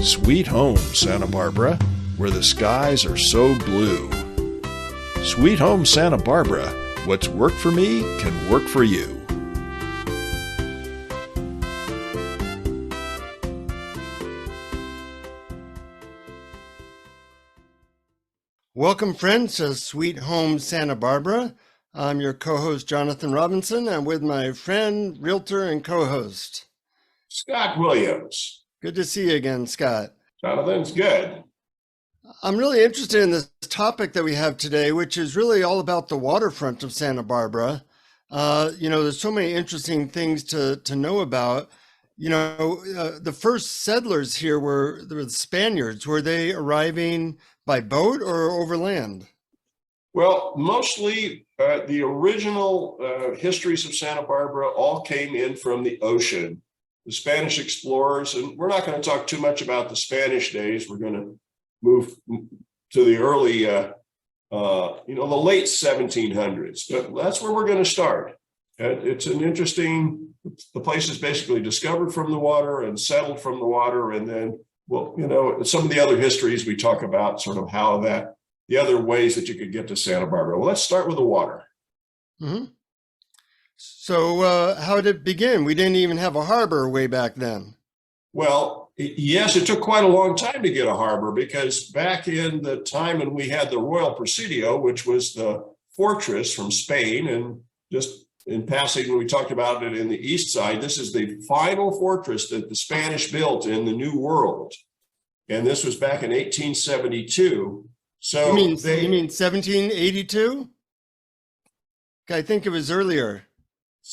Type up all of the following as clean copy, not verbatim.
Sweet home, Santa Barbara, where the skies are so blue. Sweet home, Santa Barbara, what's worked for me can work for you. Welcome, friends, to Sweet Home Santa Barbara. I'm your co-host, Jonathan Robinson. I'm with my friend, realtor, and co-host, Scott Williams. Good to see you again, Scott. Jonathan's good. I'm really interested in this topic that we have today, which is really all about the waterfront of Santa Barbara. There's so many interesting things to know about. The first settlers here were the Spaniards. Were they arriving by boat or overland? Well, mostly the original histories of Santa Barbara all came in from the ocean. The Spanish explorers, and we're not going to talk too much about the Spanish days. We're going to move to the early, the late 1700s. But that's where we're going to start. It's an interesting, the place is basically discovered from the water and settled from the water. And then, some of the other histories we talk about, sort of how that, the other ways that you could get to Santa Barbara. Well, let's start with the water. Mm-hmm. So how did it begin? We didn't even have a harbor way back then. Well, yes, it took quite a long time to get a harbor, because back in the time when we had the Royal Presidio, which was the fortress from Spain, and just in passing, when we talked about it in the east side, this is the final fortress that the Spanish built in the New World. And this was back in 1872. So you mean 1782? I think it was earlier.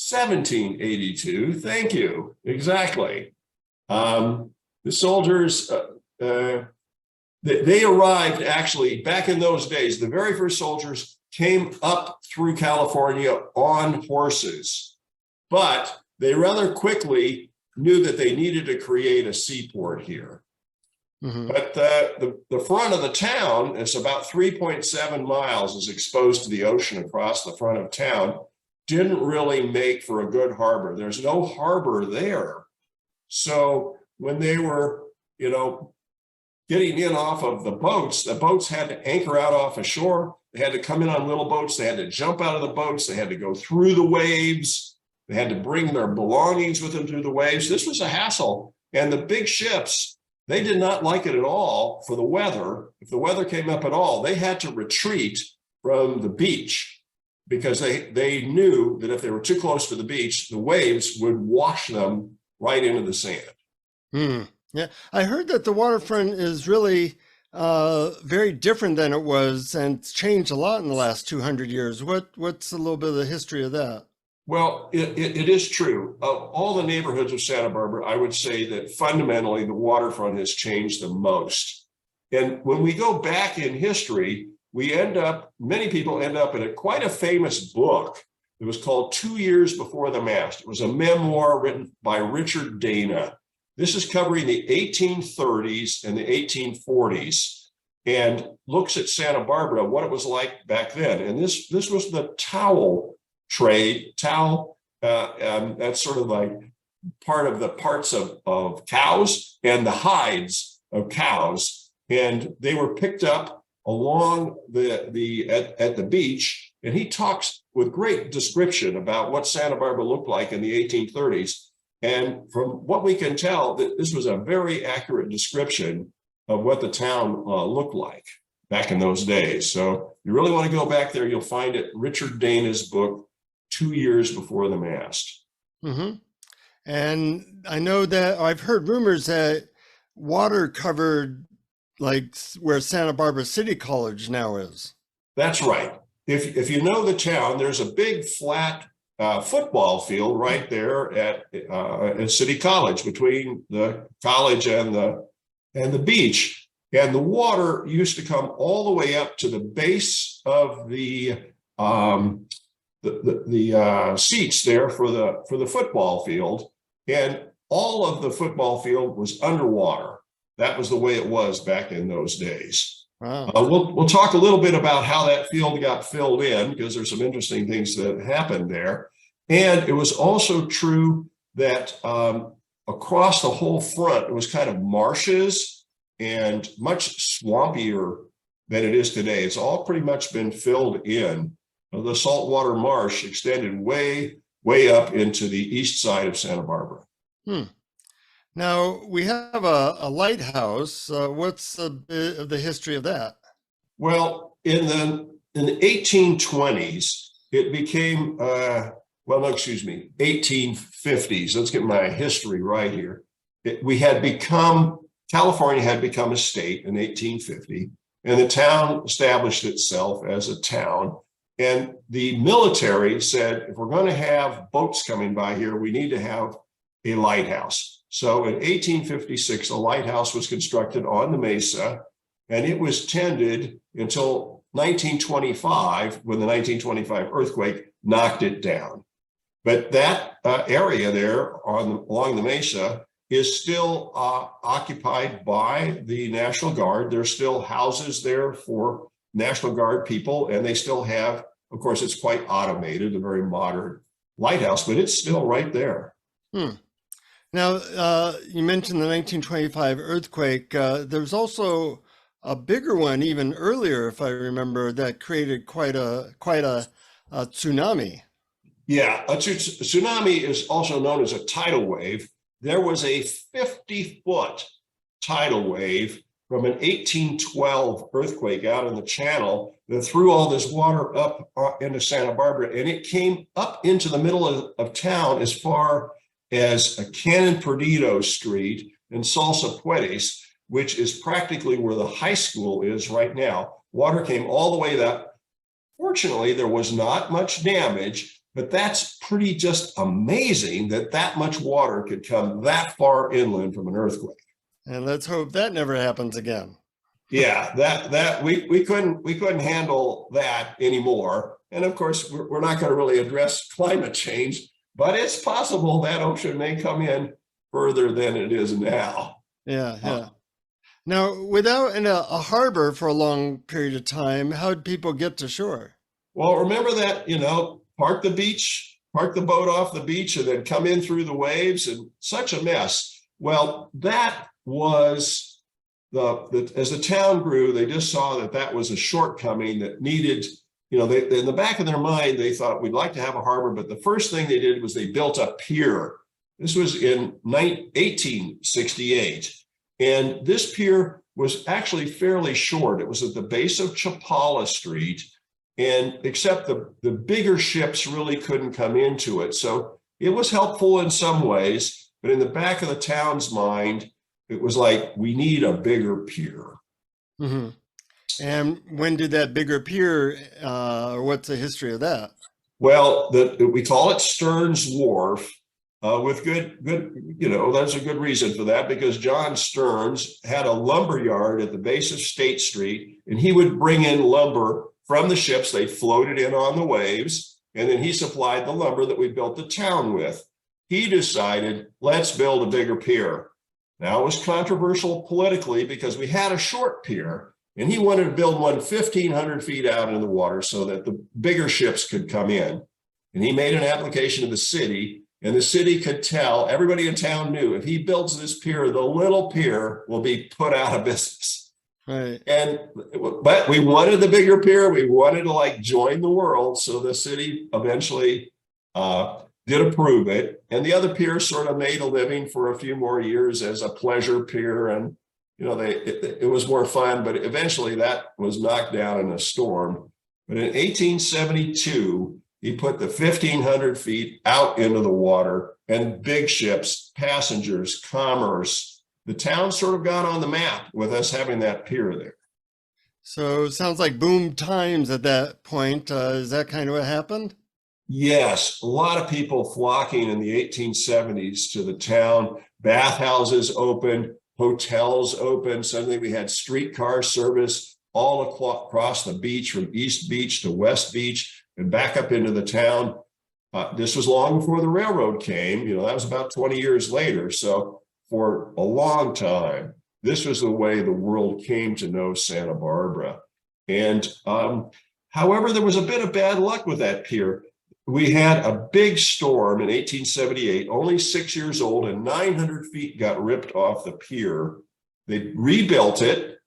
1782. Thank you. Exactly. The soldiers, they arrived actually back in those days. The very first soldiers came up through California on horses, but they rather quickly knew that they needed to create a seaport here. Mm-hmm. But the front of the town, it's about 3.7 miles, is exposed to the ocean across the front of town. Didn't really make for a good harbor. There's no harbor there. So when they were, getting in off of the boats had to anchor out off ashore. They had to come in on little boats. They had to jump out of the boats. They had to go through the waves. They had to bring their belongings with them through the waves. This was a hassle. And the big ships, they did not like it at all for the weather. If the weather came up at all, they had to retreat from the beach, because they knew that if they were too close to the beach, the waves would wash them right into the sand. Yeah, I heard that the waterfront is really very different than it was, and it's changed a lot in the last 200 years. What's a little bit of the history of that? Well, it is true. Of all the neighborhoods of Santa Barbara, I would say that fundamentally the waterfront has changed the most. And when we go back in history, many people end up in quite a famous book. It was called 2 Years Before the Mast. It was a memoir written by Richard Dana. This is covering the 1830s and the 1840s, and looks at Santa Barbara, what it was like back then. And this was the towel trade. That's sort of like part of the parts of cows and the hides of cows. And they were picked up along at the beach, and he talks with great description about what Santa Barbara looked like in the 1830s. And from what we can tell, that this was a very accurate description of what the town looked like back in those days. So you really want to go back there, you'll find it, Richard Dana's book, 2 Years Before the Mast. Mm-hmm. And I know that I've heard rumors that water covered like where Santa Barbara City College now is. That's right. If you know the town, there's a big flat football field right there at City College, between the college and the beach. And the water used to come all the way up to the base of the seats there for the football field, and all of the football field was underwater. That was the way it was back in those days. Wow. We'll talk a little bit about how that field got filled in, because there's some interesting things that happened there. And it was also true that across the whole front, it was kind of marshes. and much swampier than it is today. It's all pretty much been filled in. The saltwater marsh extended way, way up into the east side of Santa Barbara. Now, we have a lighthouse. What's the bit of the history of that? Well, in the 1820s, it became, 1850s. Let's get my history right here. California had become a state in 1850, and the town established itself as a town. And the military said, if we're going to have boats coming by here, we need to have a lighthouse. So in 1856, a lighthouse was constructed on the mesa, and it was tended until 1925, when the 1925 earthquake knocked it down. But that area there along the mesa is still occupied by the National Guard. There's still houses there for National Guard people, and they still have, of course, it's quite automated, a very modern lighthouse, but it's still right there. Now, you mentioned the 1925 earthquake. There's also a bigger one even earlier, if I remember, that created quite a tsunami. Yeah, a tsunami is also known as a tidal wave. There was a 50-foot tidal wave from an 1812 earthquake out in the channel that threw all this water up into Santa Barbara, and it came up into the middle of town as far as Canon Perdido Street and Salsa Puentes, which is practically where the high school is right now. Water came all the way up. Fortunately, there was not much damage, but that's pretty just amazing that that much water could come that far inland from an earthquake. And let's hope that never happens again. Yeah, that we couldn't handle that anymore. And of course, we're not going to really address climate change, but it's possible that ocean may come in further than it is now. Yeah. Now, without a harbor for a long period of time, how did people get to shore? Well, remember that, park the boat off the beach and then come in through the waves, and such a mess. Well, that was as the town grew, they just saw that was a shortcoming that needed, they, in the back of their mind, they thought we'd like to have a harbor, but the first thing they did was they built a pier. This was in 1868. And this pier was actually fairly short. It was at the base of Chapala Street, and except the bigger ships really couldn't come into it. So it was helpful in some ways, but in the back of the town's mind, it was like, we need a bigger pier. Mm-hmm. And when did that bigger pier, what's the history of that? Well, we call it Stearn's Wharf. With good, there's a good reason for that, because John Stearns had a lumber yard at the base of State Street, and he would bring in lumber from the ships. They floated in on the waves, and then he supplied the lumber that we built the town with. He decided, let's build a bigger pier. Now, it was controversial politically because we had a short pier, and he wanted to build one 1,500 feet out into the water so that the bigger ships could come in. And he made an application to the city, and the city could tell, everybody in town knew, if he builds this pier, the little pier will be put out of business. Right. But we wanted the bigger pier. We wanted to join the world. So the city eventually did approve it. And the other pier sort of made a living for a few more years as a pleasure pier. And, it was more fun, but eventually that was knocked down in a storm. But in 1872, he put the 1,500 feet out into the water, and big ships, passengers, commerce, the town sort of got on the map with us having that pier there. So it sounds like boom times at that point. Is that kind of what happened? Yes, a lot of people flocking in the 1870s to the town. Bathhouses opened, hotels opened. Suddenly we had streetcar service all across the beach, from East Beach to West Beach and back up into the town. This was long before the railroad came. That was about 20 years later. So for a long time, this was the way the world came to know Santa Barbara. And however, there was a bit of bad luck with that pier. We had a big storm in 1878, only 6 years old, and 900 feet got ripped off the pier. They rebuilt it.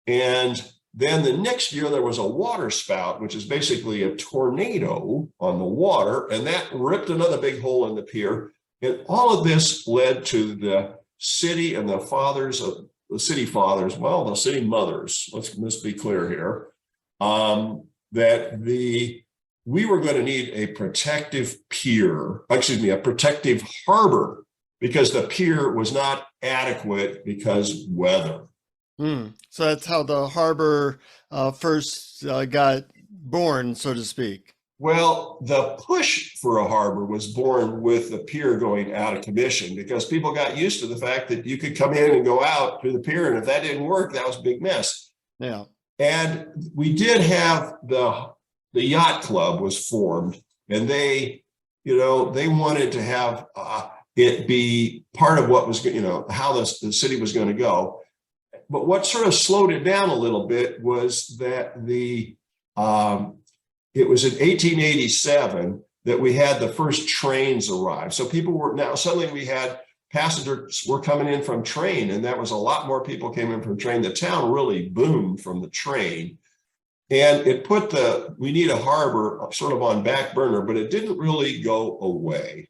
And then the next year, there was a water spout, which is basically a tornado on the water, and that ripped another big hole in the pier. And all of this led to the city and the fathers of the city fathers, well, the city mothers, let's be clear here, that we were going to need a protective pier, a protective harbor, because the pier was not adequate because weather. So that's how the harbor first got born, so to speak. Well, the push for a harbor was born with the pier going out of commission, because people got used to the fact that you could come in and go out through the pier. And if that didn't work, that was a big mess. Yeah. And we did have the yacht club was formed, and they wanted to have it be part of what was, how the city was going to go. But what sort of slowed it down a little bit was that it was in 1887 that we had the first trains arrive. So suddenly we had passengers were coming in from train, and that was a lot more people came in from train. The town really boomed from the train. And it put we need a harbor sort of on back burner, but it didn't really go away.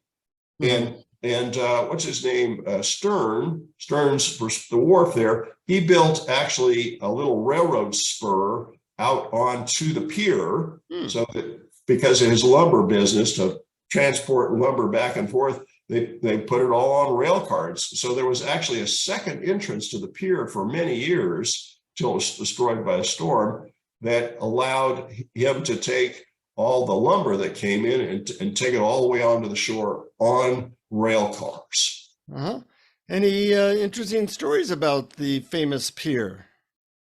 Mm-hmm. And what's his name? Stearn's for the wharf there. He built actually a little railroad spur out onto the pier, so that because of his lumber business to transport lumber back and forth, they put it all on rail cars. So there was actually a second entrance to the pier for many years till it was destroyed by a storm, that allowed him to take all the lumber that came in and take it all the way onto the shore on rail cars. Any interesting stories about the famous pier?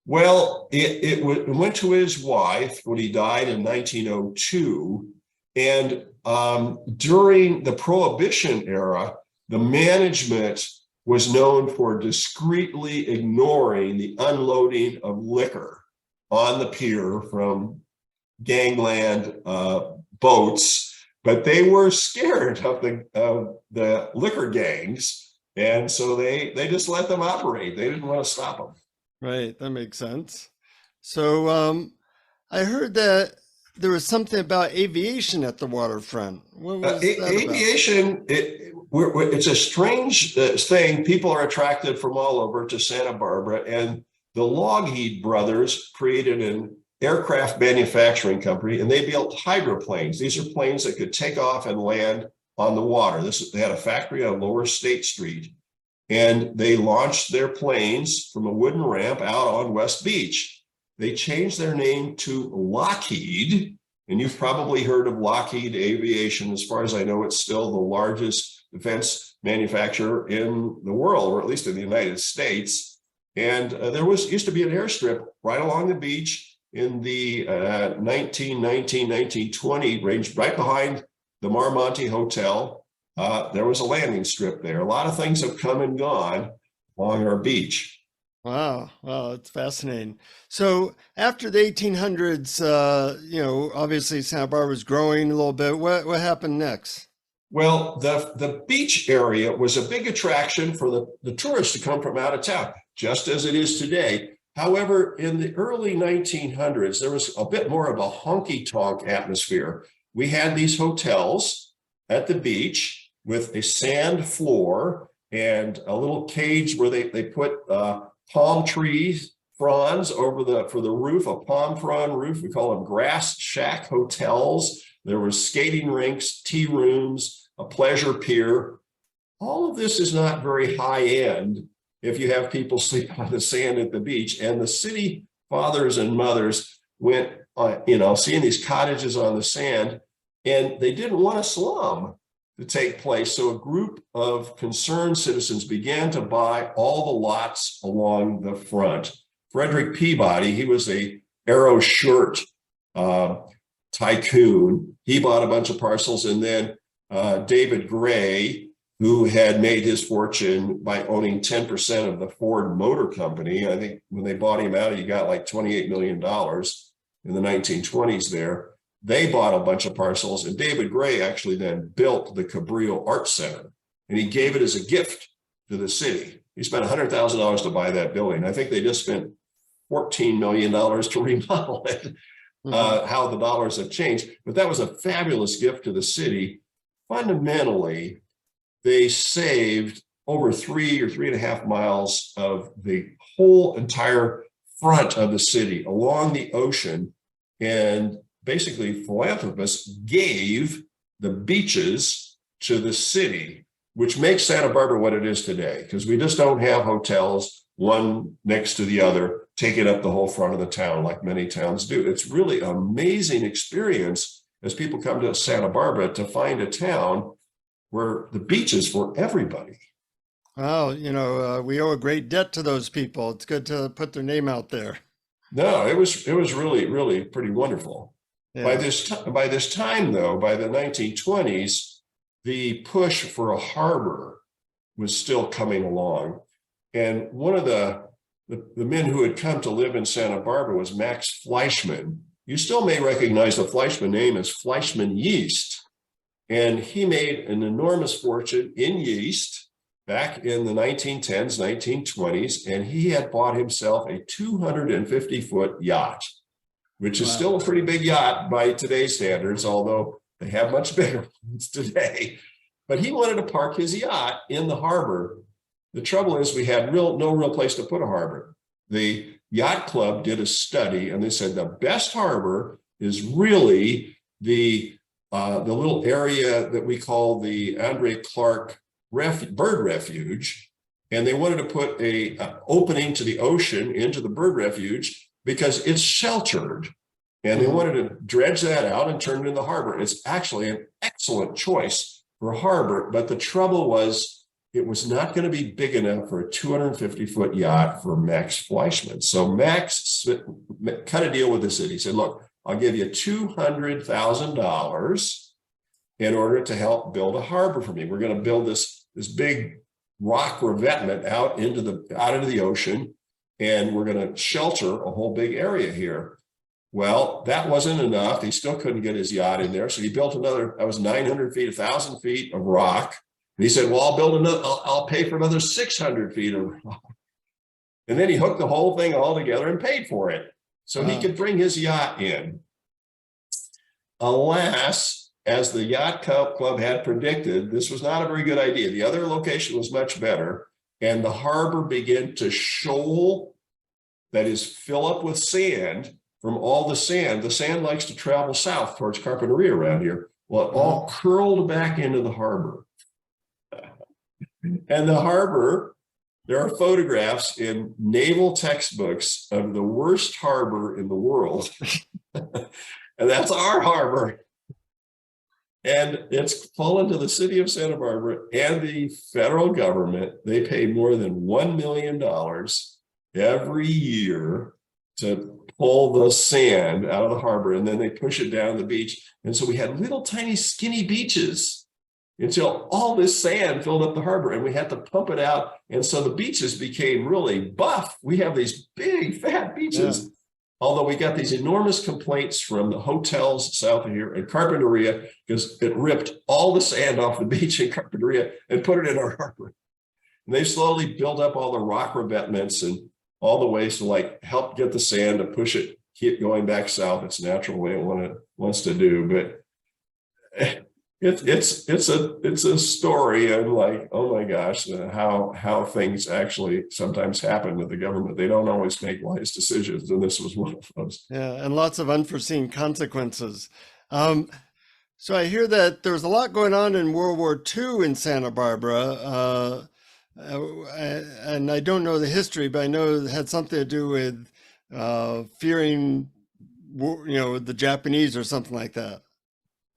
Well, it went to his wife when he died in 1902. And during the Prohibition era, the management was known for discreetly ignoring the unloading of liquor on the pier from gangland boats, but they were scared of the liquor gangs, and so they just let them operate. They didn't want to stop them. Right, that makes sense. So I heard that there was something about aviation at the waterfront. What was that aviation? It's a strange thing. People are attracted from all over to Santa Barbara, and the Lougheed brothers created an aircraft manufacturing company, and they built hydroplanes. These are planes that could take off and land on the water. They had a factory on Lower State Street, and they launched their planes from a wooden ramp out on West Beach. They changed their name to Lockheed, and you've probably heard of Lockheed Aviation. As far as I know, it's still the largest defense manufacturer in the world, or at least in the United States. And there used to be an airstrip right along the beach in the 1919, 1920 range, right behind the Marmonte Hotel. There was a landing strip there. A lot of things have come and gone along our beach. Wow, it's fascinating. So after the 1800s, obviously Santa Barbara was growing a little bit. What happened next? Well, the beach area was a big attraction for the tourists to come from out of town, just as it is today. However, in the early 1900s, there was a bit more of a honky-tonk atmosphere. We had these hotels at the beach with a sand floor and a little cage where they put palm trees fronds for the roof, a palm frond roof. We call them grass shack hotels. There were skating rinks, tea rooms, a pleasure pier. All of this is not very high end if you have people sleep on the sand at the beach. And the city fathers and mothers went, seeing these cottages on the sand, and they didn't want a slum to take place. So a group of concerned citizens began to buy all the lots along the front. Frederick Peabody, he was a arrow shirt tycoon. He bought a bunch of parcels, and then David Gray, who had made his fortune by owning 10% of the Ford Motor Company. I think when they bought him out, he got like $28 million in the 1920s there. They bought a bunch of parcels, and David Gray actually then built the Cabrillo Art Center, and he gave it as a gift to the city. he spent $100,000 to buy that building. I think they just spent $14 million to remodel it. How the dollars have changed, but that was a fabulous gift to the city. Fundamentally, they saved over 3.5 miles of the whole entire front of the city along the ocean. And basically, philanthropists gave the beaches to the city, which makes Santa Barbara what it is today, because we just don't have hotels one next to the other, taking up the whole front of the town like many towns do. It's really an amazing experience as people come to Santa Barbara to find a town where the beach is for everybody. Well, we owe a great debt to those people. It's good to put their name out there. No, it was really, really pretty wonderful. Yeah. By this time, though, by the 1920s, the push for a harbor was still coming along. And one of the men who had come to live in Santa Barbara was Max Fleischmann. You still may recognize the Fleischmann name as Fleischmann Yeast. And he made an enormous fortune in yeast back in the 1910s, 1920s, and he had bought himself a 250-foot yacht, which is still a pretty big yacht by today's standards, although they have much bigger ones today. But he wanted to park his yacht in the harbor. The trouble is we had no real place to put a harbor. The yacht club did a study, and they said the best harbor is really the little area that we call the Andre Clark Bird Refuge. And they wanted to put a opening to the ocean into the bird refuge because it's sheltered. And they wanted to dredge that out and turn it into the harbor. It's actually an excellent choice for a harbor, but the trouble was it was not going to be big enough for a 250-foot yacht for Max Fleischmann. So Max cut a deal with the city. He said, look, I'll give you $200,000 in order to help build a harbor for me. We're going to build this big rock revetment out into the ocean, and we're going to shelter a whole big area here. Well, that wasn't enough. He still couldn't get his yacht in there. So he built another, that was 900 feet, 1,000 feet of rock. And he said, well, I'll pay for another 600 feet of rock. And then he hooked the whole thing all together and paid for it. So he could bring his yacht in. Alas, as the yacht club had predicted, this was not a very good idea. The other location was much better. And the harbor began to shoal, that is, fill up with sand. From all the sand likes to travel south towards Carpinteria around here. Well, it all curled back into the harbor. And the harbor, there are photographs in naval textbooks of the worst harbor in the world. And that's our harbor. And it's fallen to the city of Santa Barbara and the federal government. They pay more than $1 million every year to pull the sand out of the harbor, and then they push it down the beach. And so we had little tiny skinny beaches until all this sand filled up the harbor, and we had to pump it out. And so the beaches became really buff. We have these big fat beaches. Yeah. Although we got these enormous complaints from the hotels south of here in Carpinteria because it ripped all the sand off the beach in Carpinteria and put it in our harbor. And they slowly built up all the rock revetments and all the ways to help get the sand to push it, keep going back south. It's a natural way it wants to do, but it's a story of oh my gosh, how things actually sometimes happen with the government. They don't always make wise decisions, and this was one of those. Yeah, and lots of unforeseen consequences. So I hear that there was a lot going on in World War II in Santa Barbara. And I don't know the history, but I know it had something to do with fearing, the Japanese or something like that.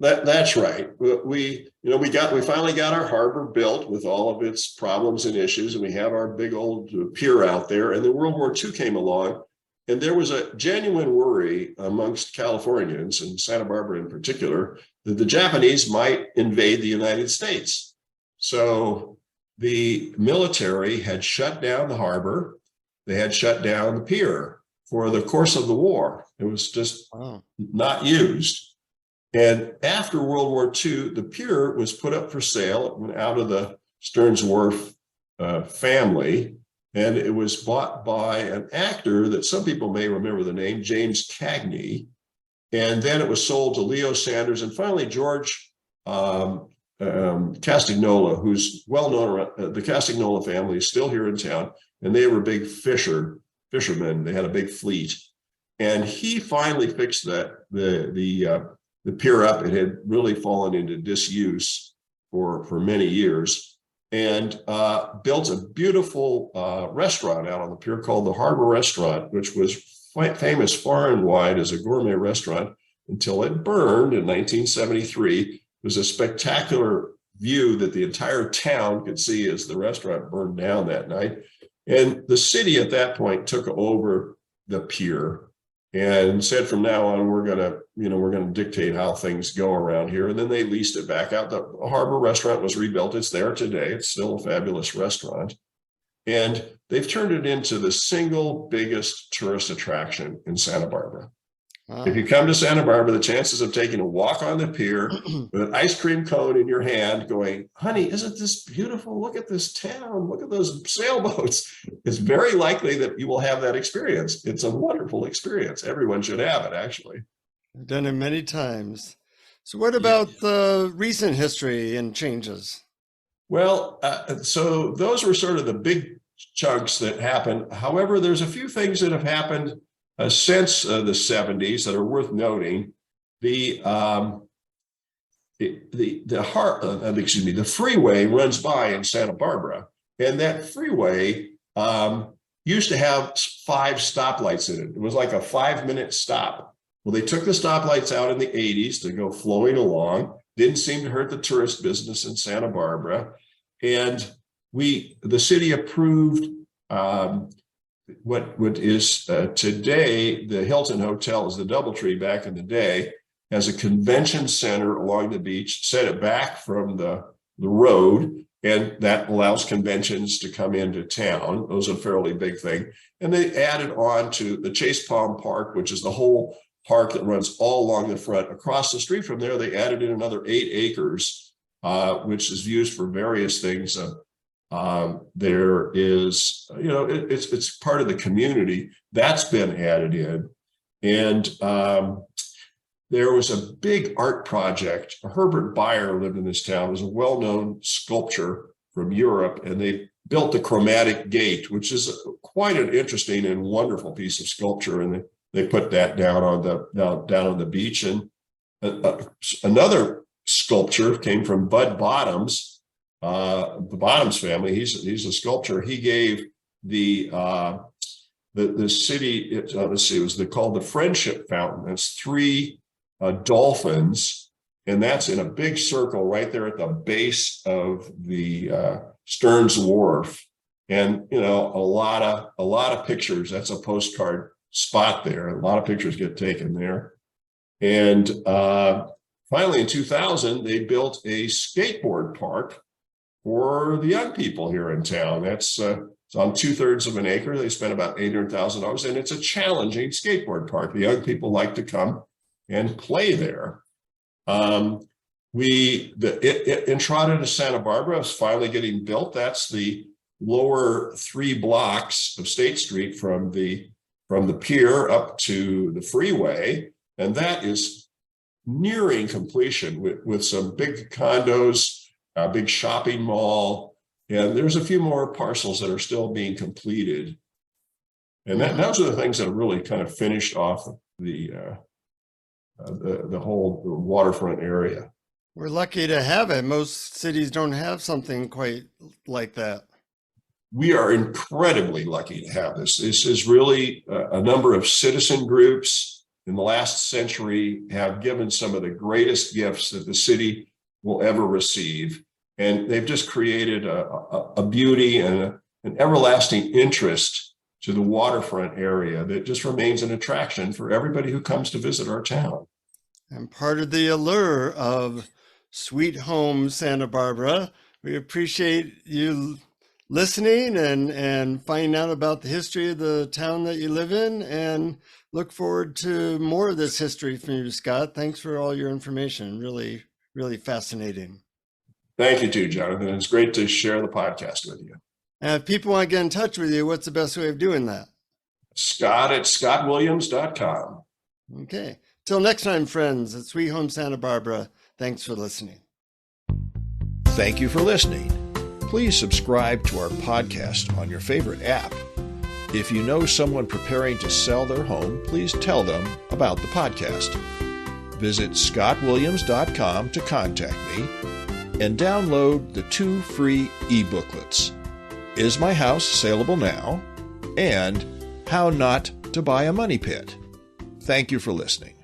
That's right. We finally got our harbor built with all of its problems and issues, and we have our big old pier out there. And then World War II came along, and there was a genuine worry amongst Californians, and Santa Barbara in particular, that the Japanese might invade the United States. So the military had shut down the harbor. They had shut down the pier for the course of the war. It was just not used. And after World War II, the pier was put up for sale. It went out of the Stearn's Wharf family, and it was bought by an actor that some people may remember the name, James Cagney. And then it was sold to Leo Sanders, and finally George Castagnola, who's well known around. The Castagnola family is still here in town, and they were big fishermen. They had a big fleet, and he finally fixed the pier up. It had really fallen into disuse for many years, and built a beautiful restaurant out on the pier called the Harbor Restaurant, which was famous far and wide as a gourmet restaurant until it burned in 1973. It was a spectacular view that the entire town could see as the restaurant burned down that night. And the city at that point took over the pier and said, from now on, we're going to dictate how things go around here. And then they leased it back out. The Harbor Restaurant was rebuilt. It's there today. It's still a fabulous restaurant. And they've turned it into the single biggest tourist attraction in Santa Barbara. Wow. If you come to Santa Barbara, the chances of taking a walk on the pier with an ice cream cone in your hand going, honey, isn't this beautiful? Look at this town. Look at those sailboats. It's very likely that you will have that experience. It's a wonderful experience. Everyone should have it, actually. I've done it many times. So what about the recent history and changes? Well, so those were sort of the big chunks that happened. However, there's a few things that have happened since the 70s that are worth noting. The freeway runs by in Santa Barbara, and that freeway used to have 5 stoplights in it. It was like a 5-minute stop. Well, they took the stoplights out in the 80s to go flowing along. Didn't seem to hurt the tourist business in Santa Barbara. And the city approved what is today the Hilton Hotel, is the DoubleTree back in the day, as a convention center along the beach, set it back from the road, and that allows conventions to come into town. Those are a fairly big thing. And they added on to the Chase Palm Park, which is the whole park that runs all along the front. Across the street from there, they added in another 8 acres, which is used for various things. There is, it's part of the community that's been added in. And there was a big art project. Herbert Bayer lived in this town. It was a well-known sculptor from Europe, and they built the Chromatic Gate, which is quite an interesting and wonderful piece of sculpture. And they put that down on the beach. And another sculpture came from Bud Bottoms, the Bottoms family. He's a sculptor. He gave the city, let's see, it was called the Friendship Fountain. It's 3 dolphins, and that's in a big circle right there at the base of the Stearn's Wharf. And a lot of pictures. That's a postcard spot there. A lot of pictures get taken there. And finally, in 2000, they built a skateboard park for the young people here in town. It's on 2/3 of an acre. They spent about $800,000, and it's a challenging skateboard park. The young people like to come and play there. Entrada to Santa Barbara is finally getting built. That's the lower 3 blocks of State Street from the pier up to the freeway, and that is nearing completion with some big condos, a big shopping mall, and there's a few more parcels that are still being completed. And those are the things that have really kind of finished off the whole waterfront area. We're lucky to have it. Most cities don't have something quite like that. We are incredibly lucky to have this. This is really a number of citizen groups in the last century have given some of the greatest gifts that the city will ever receive. And they've just created a beauty and an everlasting interest to the waterfront area that just remains an attraction for everybody who comes to visit our town. And part of the allure of Sweet Home Santa Barbara, we appreciate you listening and finding out about the history of the town that you live in, and look forward to more of this history from you, Scott. Thanks for all your information. Really, really fascinating. Thank you too, Jonathan. It's great to share the podcast with you. And if people want to get in touch with you, what's the best way of doing that? Scott at scottwilliams.com. Okay. Till next time, friends, at Sweet Home Santa Barbara, thanks for listening. Thank you for listening. Please subscribe to our podcast on your favorite app. If you know someone preparing to sell their home, please tell them about the podcast. Visit scottwilliams.com to contact me and download the 2 free e-booklets, Is My House Saleable Now? And How Not to Buy a Money Pit. Thank you for listening.